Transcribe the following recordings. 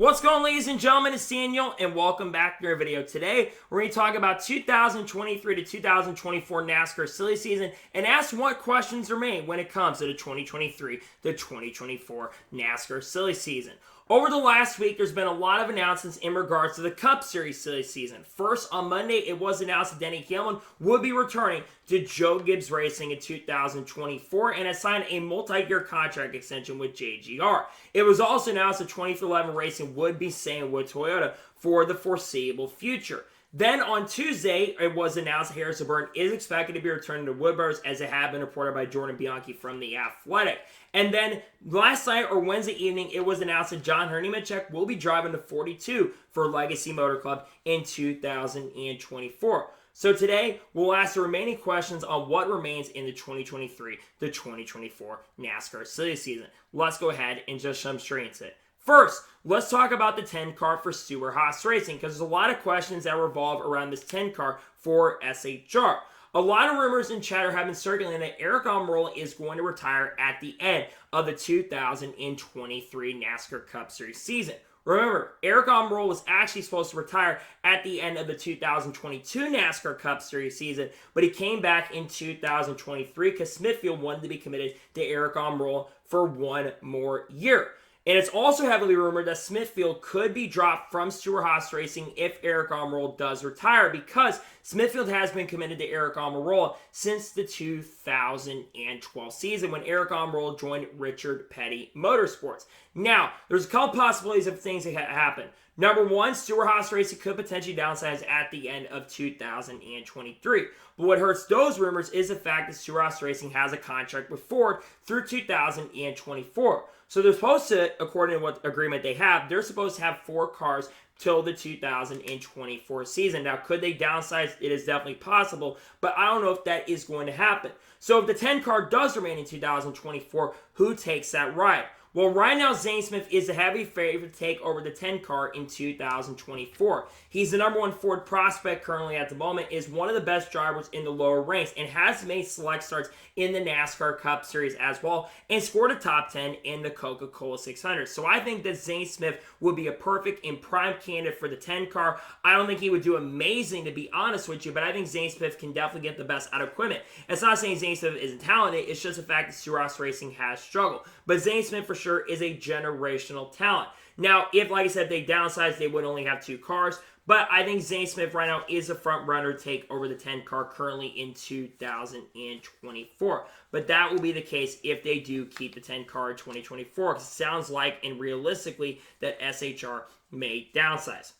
What's going on, ladies and gentlemen? It's Daniel, and welcome back to our video. Today, we're going to talk about 2023 to 2024 NASCAR silly season and ask what questions remain when it comes to the 2023 to 2024 NASCAR silly season. Over the last week, there's been a lot of announcements in regards to the Cup Series silly season. First, on Monday, it was announced that Denny Hamlin would be returning to Joe Gibbs Racing in 2024 and has signed a multi-year contract extension with JGR. It was also announced that 24/11 Racing would be staying with Toyota for the foreseeable future. Then on Tuesday, it was announced that Harrison Burton is expected to be returning to Wood Brothers, as it had been reported by Jordan Bianchi from The Athletic. And then last night or Wednesday evening, it was announced that John Nemechek will be driving the 42 for Legacy Motor Club in 2024. So today, we'll ask the remaining questions on what remains in the 2023 to 2024 NASCAR silly season. Let's go ahead and just jump straight into it. First, let's talk about the 10 car for Stewart-Haas Racing, because there's a lot of questions that revolve around this 10 car for SHR. A lot of rumors and chatter have been circulating that Eric Almirola is going to retire at the end of the 2023 NASCAR Cup Series season. Remember, Eric Almirola was actually supposed to retire at the end of the 2022 NASCAR Cup Series season, but he came back in 2023 because Smithfield wanted to be committed to Eric Almirola for one more year. And it's also heavily rumored that Smithfield could be dropped from Stewart-Haas Racing if Eric Almirola does retire, because Smithfield has been committed to Eric Almirola since the 2012 season when Eric Almirola joined Richard Petty Motorsports. Now, there's a couple possibilities of things that happen. Number one, Stewart-Haas Racing could potentially downsize at the end of 2023. But what hurts those rumors is the fact that Stewart-Haas Racing has a contract with Ford through 2024. So they're supposed to, according to what agreement they have, they're supposed to have 4 cars till the 2024 season. Now, could they downsize? It is definitely possible, but I don't know if that is going to happen. So if the 10 car does remain in 2024, who takes that ride? Well, right now, Zane Smith is a heavy favorite to take over the 10 car in 2024. He's the number 1 Ford prospect currently at the moment, is one of the best drivers in the lower ranks, and has made select starts in the NASCAR Cup Series as well, and scored a top 10 in the Coca-Cola 600. So I think that Zane Smith would be a perfect and prime candidate for the 10 car. I don't think he would do amazing, to be honest with you, but I think Zane Smith can definitely get the best out of equipment. It's not saying Zane Smith isn't talented, it's just the fact that Stewart-Haas Racing has struggled. But Zane Smith, for sure, is a generational talent. Now, if, like I said, they downsize, they would only have 2 cars. But I think Zane Smith right now is a front runner to take over the 10 car currently in 2024. But that will be the case if they do keep the 10 car in 2024. Because it sounds like, and realistically, that SHR may downsize.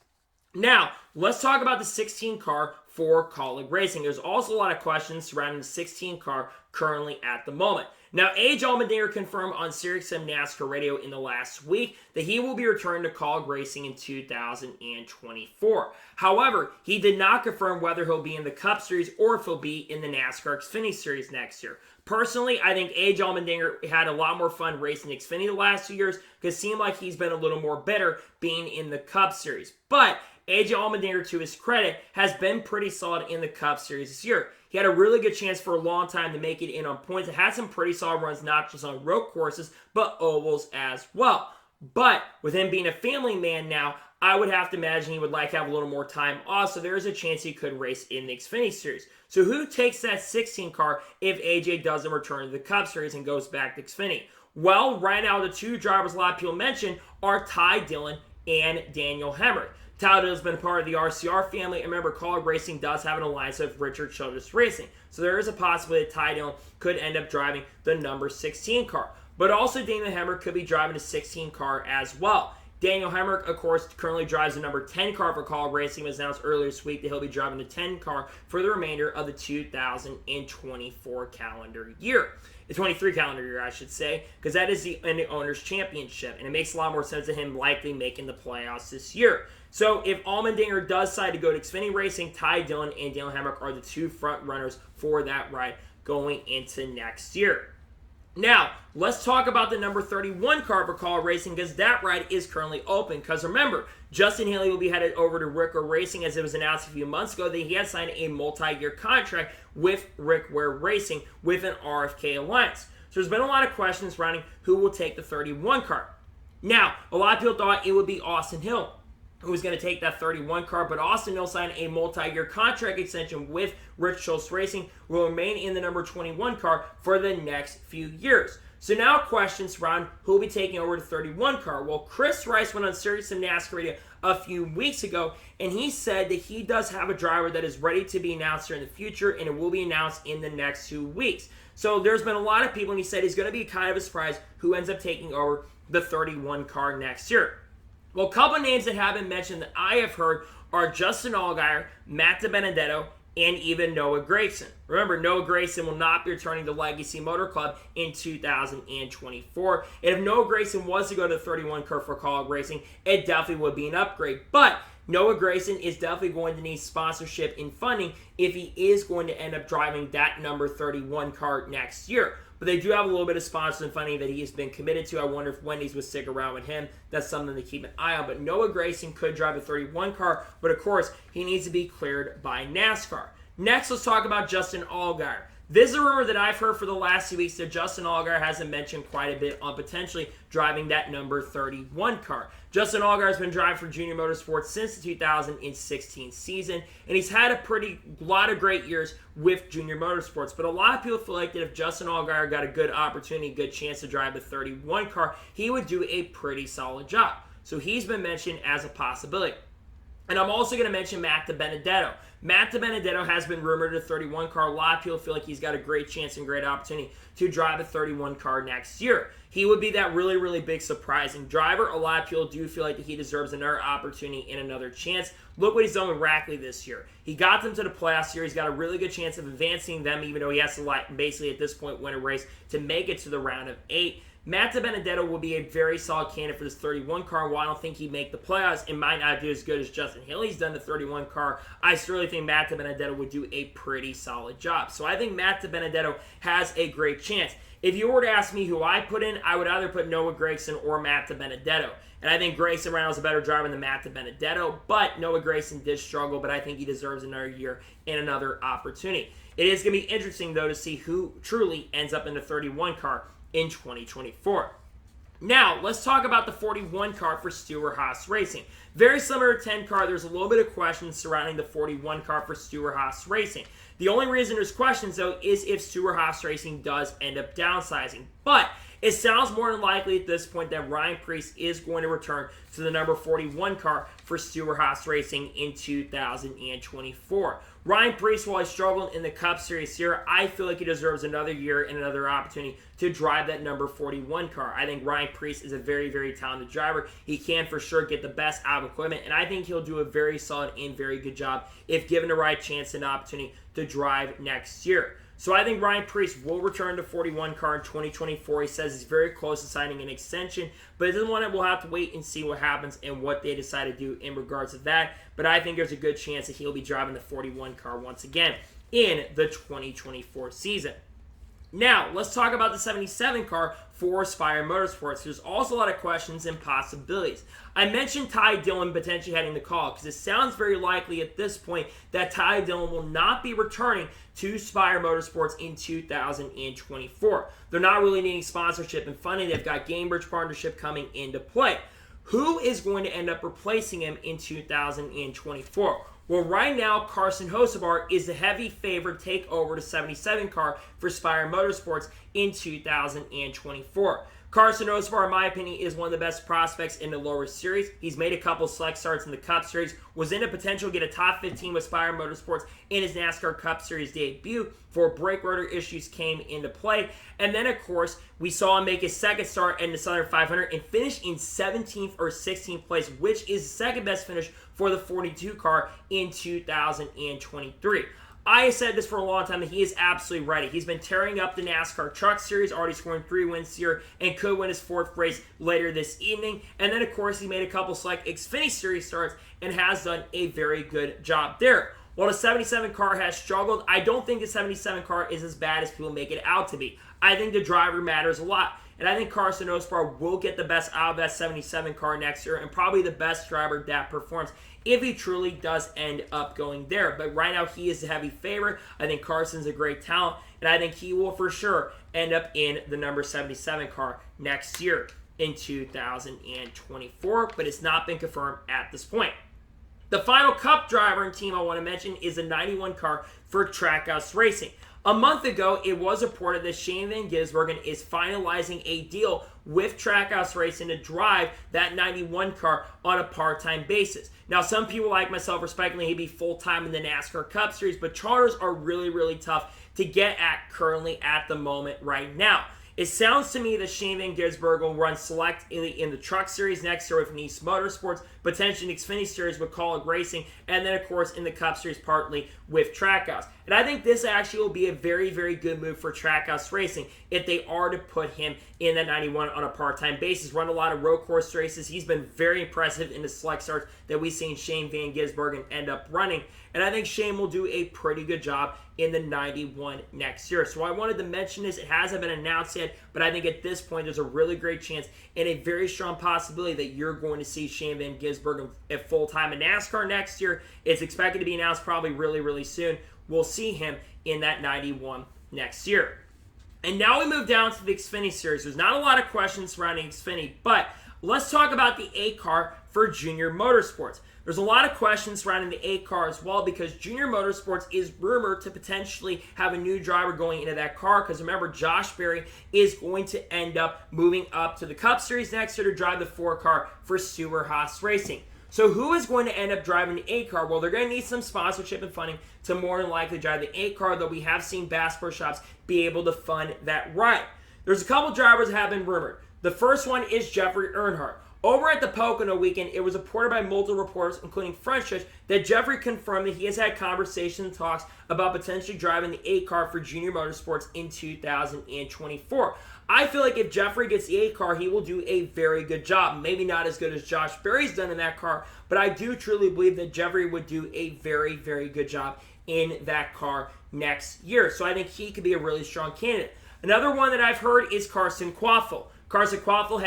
Now, let's talk about the 16 car for Kaulig Racing. There's also a lot of questions surrounding the 16 car currently at the moment. Now, A.J. Allmendinger confirmed on SiriusXM NASCAR Radio in the last week that he will be returning to Kaulig Racing in 2024. However, he did not confirm whether he'll be in the Cup Series or if he'll be in the NASCAR Xfinity Series next year. Personally, I think A.J. Allmendinger had a lot more fun racing Xfinity the last 2 years, because it seemed like he's been a little more bitter being in the Cup Series. But A.J. Allmendinger, to his credit, has been pretty solid in the Cup Series this year. He had a really good chance for a long time to make it in on points. It had some pretty solid runs, not just on road courses, but ovals as well. But with him being a family man now, I would have to imagine he would like to have a little more time off, so there is a chance he could race in the Xfinity Series. So who takes that 16 car if AJ doesn't return to the Cup Series and goes back to Xfinity? Well, right now, the 2 drivers a lot of people mention are Ty Dillon and Daniel Hemrick. Ty Dillon's been part of the RCR family. And remember, Kaulig Racing does have an alliance with Richard Childress Racing. So there is a possibility that Ty Dillon could end up driving the number 16 car. But also Daniel Hemrick could be driving the 16 car as well. Daniel Hemrick, of course, currently drives the number 10 car for Kaulig Racing. It was announced earlier this week that he'll be driving the 10 car for the remainder of the 2024 calendar year. The 23 calendar year, I should say, because that is in the Owners' Championship, and it makes a lot more sense to him likely making the playoffs this year. So if Allmendinger does decide to go to Xfinity Racing, Ty Dillon and Daniel Hemrick are the 2 front runners for that ride going into next year. Now, let's talk about the number 31 car for Kaulig Racing, because that ride is currently open. Because remember, Justin Haley will be headed over to Rick Racing, as it was announced a few months ago that he had signed a multi-year contract with Rick Ware Racing with an RFK alliance. So there's been a lot of questions surrounding who will take the 31 car. Now, a lot of people thought it would be Austin Hill who was going to take that 31 car, but Austin Hill signed a multi-year contract extension with Rich Schultz Racing, will remain in the number 21 car for the next few years. So now questions surround who will be taking over the 31 car. Well, Chris Rice went on Sirius and NASCAR Radio a few weeks ago, and he said that he does have a driver that is ready to be announced here in the future, and it will be announced in the next 2 weeks. So there's been a lot of people, and he said he's going to be kind of a surprise who ends up taking over the 31 car next year. Well, a couple of names that have been mentioned that I have heard are Justin Allgaier, Matt DiBenedetto, and even Noah Gragson. Remember, Noah Gragson will not be returning to Legacy Motor Club in 2024. And if Noah Gragson was to go to the 31 car for Call Racing, it definitely would be an upgrade. But Noah Gragson is definitely going to need sponsorship and funding if he is going to end up driving that number 31 car next year. But they do have a little bit of sponsors and funding that he has been committed to. I wonder if Wendy's would stick around with him. That's something to keep an eye on. But Noah Gragson could drive a 31 car, but of course, he needs to be cleared by NASCAR. Next, let's talk about Justin Allgaier. This is a rumor that I've heard for the last 2 weeks that Justin Allgaier has been mentioned quite a bit on potentially driving that number 31 car. Justin Allgaier has been driving for Junior Motorsports since the 2016 season, and he's had a lot of great years with Junior Motorsports. But a lot of people feel like that if Justin Allgaier got a good opportunity, good chance to drive the 31 car, he would do a pretty solid job. So he's been mentioned as a possibility. And I'm also going to mention Matt DiBenedetto. Matt DiBenedetto has been rumored to the 31 car. A lot of people feel like he's got a great chance and great opportunity to drive a 31 car next year. He would be that really, really big surprising driver. A lot of people do feel like that he deserves another opportunity and another chance. Look what he's done with Rackley this year. He got them to the playoffs here. He's got a really good chance of advancing them, even though he has to basically at this point win a race to make it to the round of 8. Matt DiBenedetto will be a very solid candidate for this 31 car. While I don't think he'd make the playoffs, it might not do as good as Justin Haley's done the 31 car. I certainly think Matt DiBenedetto would do a pretty solid job. So I think Matt DiBenedetto has a great chance. If you were to ask me who I put in, I would either put Noah Gragson or Matt DiBenedetto. And I think Grayson right now is a better driver than Matt DiBenedetto, but Noah Gragson did struggle, but I think he deserves another year and another opportunity. It is going to be interesting, though, to see who truly ends up in the 31 car in 2024. Now, let's talk about the 41 car for Stewart-Haas Racing. Very similar to 10 car, there's a little bit of questions surrounding the 41 car for Stewart-Haas Racing. The only reason there's questions, though, is if Stewart-Haas Racing does end up downsizing. But it sounds more than likely at this point that Ryan Preece is going to return to the number 41 car for Stewart-Haas Racing in 2024. Ryan Preece, while he struggled in the Cup Series here, I feel like he deserves another year and another opportunity to drive that number 41 car. I think Ryan Preece is a very, very talented driver. He can for sure get the best out of equipment, and I think he'll do a very solid and very good job if given the right chance and opportunity to drive next year. So I think Ryan Preece will return to 41 car in 2024. He says he's very close to signing an extension, but it doesn't want to. We'll have to wait and see what happens and what they decide to do in regards to that. But I think there's a good chance that he'll be driving the 41 car once again in the 2024 season. Now, let's talk about the 77 car for Spire Motorsports. There's also a lot of questions and possibilities. I mentioned Ty Dillon potentially heading the call because it sounds very likely at this point that Ty Dillon will not be returning to Spire Motorsports in 2024. They're not really needing sponsorship and funding. They've got Gamebridge partnership coming into play. Who is going to end up replacing him in 2024? Well, right now, Carson Hocevar is the heavy favorite to take over the 77 car for Spire Motorsports in 2024. Carson Hocevar, in my opinion, is one of the best prospects in the lower series. He's made a couple select starts in the Cup Series, was in a potential to get a top 15 with Spire Motorsports in his NASCAR Cup Series debut before brake rotor issues came into play. And then, of course, we saw him make his second start in the Southern 500 and finish in 17th or 16th place, which is the second best finish for the 42 car in 2023. I said this for a long time that he is absolutely ready. He's been tearing up the NASCAR Truck Series, already scoring 3 wins here, and could win his 4th race later this evening. And then, of course, he made a couple select Xfinity Series starts and has done a very good job there. While the 77 car has struggled, I don't think the 77 car is as bad as people make it out to be. I think the driver matters a lot. And I think Carson Hocevar will get the best out of that 77 car next year and probably the best driver that performs if he truly does end up going there. But right now, he is a heavy favorite. I think Carson's a great talent, and I think he will for sure end up in the number 77 car next year. in 2024, but it's not been confirmed at this point. The final Cup driver and team I want to mention is a 91 car for Trackhouse Racing. A month ago, it was reported that Shane Van Gisbergen is finalizing a deal with Trackhouse Racing to drive that 91 car on a part-time basis. Now, some people like myself are speculating he'd be full-time in the NASCAR Cup Series, but charters are really, really tough to get at currently at the moment right now. It sounds to me that Shane Van Gisbergen will run selectively in the Truck Series next year with Nice Motorsports, potentially in the Xfinity Series with Kaulig Racing, and then, of course, in the Cup Series partly with Trackhouse. And I think this actually will be a very, very good move for Trackhouse Racing if they are to put him in the 91 on a part-time basis. Run a lot of road course races. He's been very impressive in the select starts that we've seen Shane Van Gisbergen end up running. And I think Shane will do a pretty good job in the 91 next year. So I wanted to mention this. It hasn't been announced yet, but I think at this point there's a really great chance and a very strong possibility that you're going to see Shane Van Gisbergen at full-time in NASCAR next year. It's expected to be announced probably really, really soon. We'll see him in that 91 next year. And now we move down to the Xfinity Series. There's not a lot of questions surrounding Xfinity, but let's talk about the A car for Junior Motorsports. There's a lot of questions surrounding the A car as well because Junior Motorsports is rumored to potentially have a new driver going into that car because remember, Josh Berry is going to end up moving up to the Cup Series next year to drive the 4 car for Stewart-Haas Racing. So who is going to end up driving the A car? Well, they're going to need some sponsorship and funding to more than likely drive the A car, though we have seen Bass Pro Shops be able to fund that ride. There's a couple drivers that have been rumored. The first one is Jeffrey Earnhardt. Over at the Pocono weekend, it was reported by multiple reporters, including French Stretch, that Jeffrey confirmed that he has had conversations and talks about potentially driving the A car for Junior Motorsports in 2024. I feel like if Jeffrey gets the A car, he will do a very good job. Maybe not as good as Josh Berry's done in that car, but I do truly believe that Jeffrey would do a very, very good job in that car next year. So I think he could be a really strong candidate. Another one that I've heard is Carson Quaffle. Carson Quaffle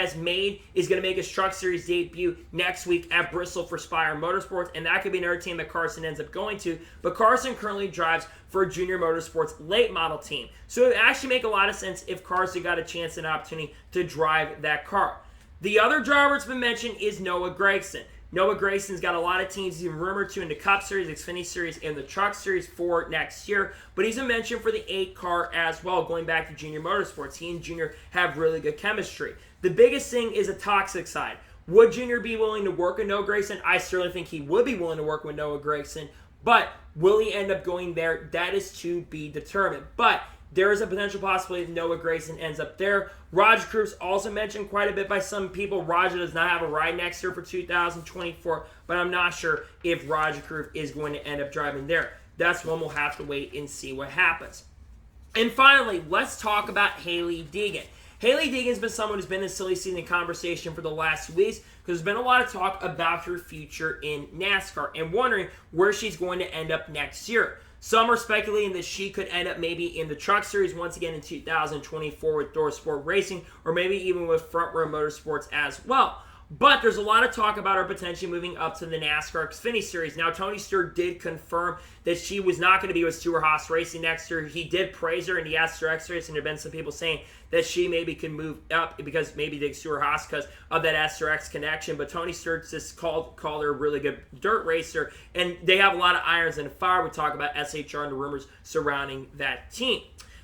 is going to make his Truck Series debut next week at Bristol for Spire Motorsports, and that could be another team that Carson ends up going to. But Carson currently drives for a Junior Motorsports late model team. So it would actually make a lot of sense if Carson got a chance and opportunity to drive that car. The other driver that's been mentioned is Noah Gragson. Noah Gragson's got a lot of teams he's been rumored to in the Cup Series, Xfinity Series, and the Truck Series for next year. But he's been mentioned for the 8 car as well, going back to Junior Motorsports. He and Junior have really good chemistry. The biggest thing is a toxic side. Would Junior be willing to work with Noah Gragson? I certainly think he would be willing to work with Noah Gragson. But will he end up going there? That is to be determined. But there is a potential possibility that Noah Gragson ends up there. Roger Cruz also mentioned quite a bit by some people. Roger does not have a ride next year for 2024, but I'm not sure if Roger Cruz is going to end up driving there. That's one we'll have to wait and see what happens. And finally, let's talk about Hailie Deegan. Hailie Deegan's been someone who's been in silly season conversation for the last weeks because there's been a lot of talk about her future in NASCAR and wondering where she's going to end up next year. Some are speculating that she could end up maybe in the Truck Series once again in 2024 with Door Sport Racing, or maybe even with Front Row Motorsports as well. But there's a lot of talk about her potentially moving up to the NASCAR Xfinity Series. Now, Tony Stewart did confirm that she was not going to be with Stewart-Haas Racing next year. He did praise her in the SRX race, and there have been some people saying that she maybe can move up because maybe the Stewart-Haas because of that SRX connection. But Tony Stewart just called her a really good dirt racer, and they have a lot of irons in the fire. We talk about SHR and the rumors surrounding that team.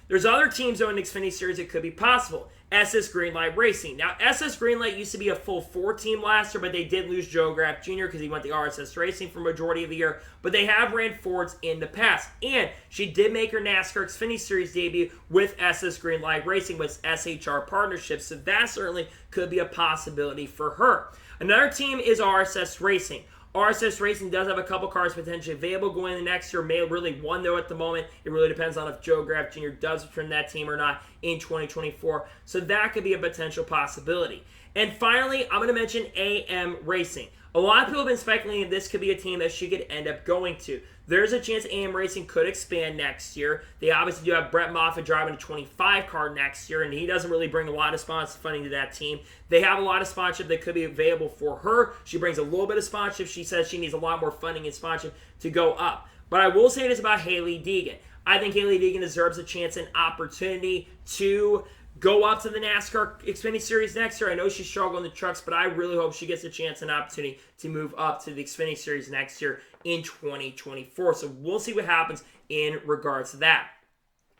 There's other teams though in the Xfinity Series that could be possible. SS Greenlight Racing. Now, SS Greenlight used to be a full 4 team last year, but they did lose Joe Graff Jr. because he went to RSS Racing for majority of the year. But they have ran Fords in the past. And she did make her NASCAR Xfinity Series debut with SS Greenlight Racing with SHR partnership. So that certainly could be a possibility for her. Another team is RSS Racing. RSS Racing does have a couple cars potentially available going into next year. May really one, though, at the moment. It really depends on if Joe Graff Jr. does return that team or not in 2024. So that could be a potential possibility. And finally, I'm going to mention AM Racing. A lot of people have been speculating this could be a team that she could end up going to. There's a chance AM Racing could expand next year. They obviously do have Brett Moffitt driving a 25 car next year, and he doesn't really bring a lot of sponsorship funding to that team. They have a lot of sponsorship that could be available for her. She brings a little bit of sponsorship. She says she needs a lot more funding and sponsorship to go up. But I will say this about Hailie Deegan. I think Hailie Deegan deserves a chance and opportunity to go up to the NASCAR Xfinity Series next year. I know she's struggling in the trucks, but I really hope she gets a chance and opportunity to move up to the Xfinity Series next year in 2024. So we'll see what happens in regards to that.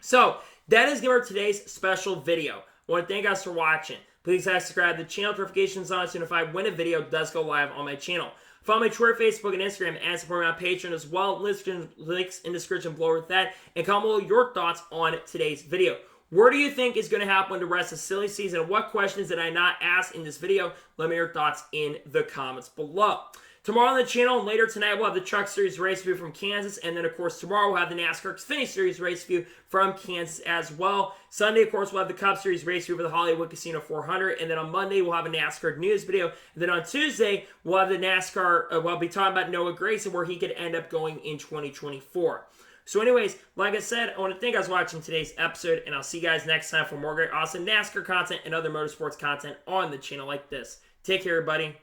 So that is going to be today's special video. I want to thank you guys for watching. Please subscribe to the channel, notifications on, so notified when a video does go live on my channel. Follow my Twitter, Facebook, and Instagram, and support me on Patreon as well. Links in the description below with that. And comment below your thoughts on today's video. Where do you think is going to happen the rest of the silly season? What questions did I not ask in this video? Let me know your thoughts in the comments below. Tomorrow on the channel and later tonight, we'll have the Truck Series race view from Kansas. And then, of course, tomorrow we'll have the NASCAR Xfinity Series race view from Kansas as well. Sunday, of course, we'll have the Cup Series race view for the Hollywood Casino 400. And then on Monday, we'll have a NASCAR news video. And then on Tuesday, we'll have the NASCAR, we'll be talking about Noah Gragson, where he could end up going in 2024. So anyways, like I said, I want to thank you guys for watching today's episode. And I'll see you guys next time for more great, awesome NASCAR content and other motorsports content on the channel like this. Take care, everybody.